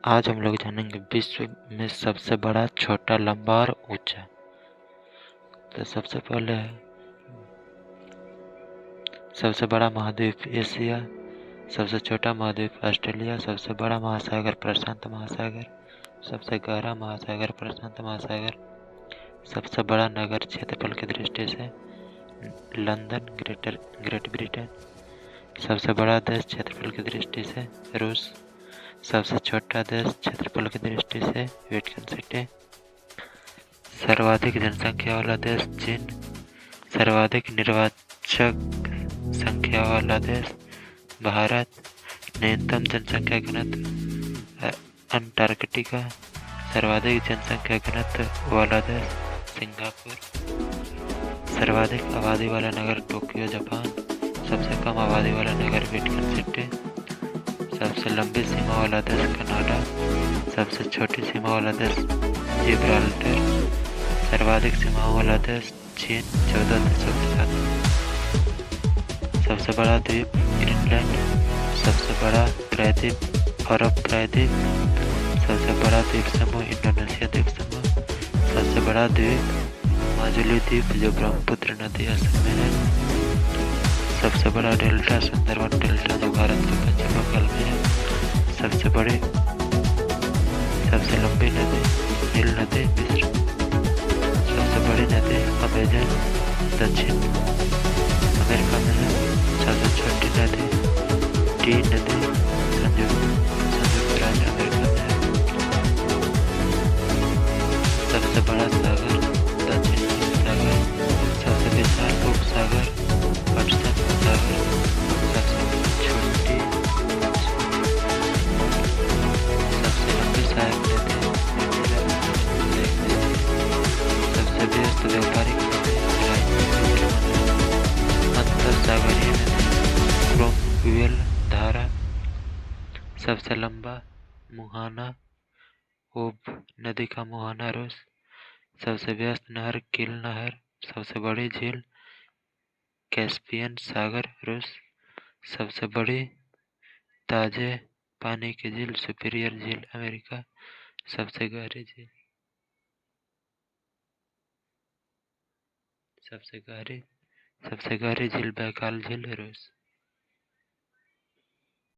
आज हम लोग जानेंगे विश्व में सबसे बड़ा, छोटा, लंबा और ऊंचा। तो सबसे पहले है सबसे बड़ा महाद्वीप एशिया, सबसे छोटा महाद्वीप ऑस्ट्रेलिया, सबसे बड़ा महासागर प्रशांत महासागर, सबसे गहरा महासागर प्रशांत महासागर, सबसे बड़ा नगर क्षेत्रफल की दृष्टि से लंदन ग्रेट ब्रिटेन, सबसे बड़ा देश क्षेत्रफल की दृष्टि से रूस, सबसे छोटा देश क्षेत्रफल की दृष्टि से वेटिकन सिटी, सर्वाधिक जनसंख्या वाला देश चीन, सर्वाधिक निर्वाचक संख्या वाला देश भारत, न्यूनतम जनसंख्या घनत्व अंटार्कटिका, सर्वाधिक जनसंख्या घनत्व वाला देश सिंगापुर, सर्वाधिक आबादी वाला नगर टोक्यो जापान, सबसे कम आबादी वाला नगर वेटिकन सिटी, सबसे लंबी सीमा वाला देश कनाडा, सबसे छोटी सीमा वाला देश जिब्राल्टर, सर्वाधिक सीमा वाला देश चीन 14 देशों के साथ, सबसे बड़ा द्वीप ग्रीनलैंड, सबसे बड़ा प्रायद्वीप अरब प्रायद्वीप, सबसे बड़ा द्वीप समूह इंडोनेशिया द्वीप समूह, सबसे बड़ा द्वीप माजुली द्वीप जो ब्रह्मपुत्र नदी असम में है, सबसे बड़ा डेल्टा सुंदरवन डेल्टा जो भारत के पश्चिम बंगाल में है, सबसे लंबी नदी नील नदी मिस्र, सबसे बड़ी नदी अमेजन दक्षिण अमेरिका में है, सबसे छोटी नदी टी नदी संयुक्त राज्य अमेरिका में है, सबसे बड़ा सागर दक्षिण सागर, सबसे विशाल उपसागर हडसन सागर, सबसे छोटी सबसे लंबी सहायक नदी सबसे व्यस्त व्यापारिक नदी अंतर सागरीय नदी क्रोमवेल धारा, सबसे लंबा मुहाना ओब नदी का मुहाना रूस, सबसे व्यस्त नहर किल नहर, सबसे बड़ी झील कैस्पियन सागर रूस, सबसे बड़ी ताजे पानी की झील सुपीरियर झील अमेरिका, सबसे गहरी झील बैकाल झील रूस।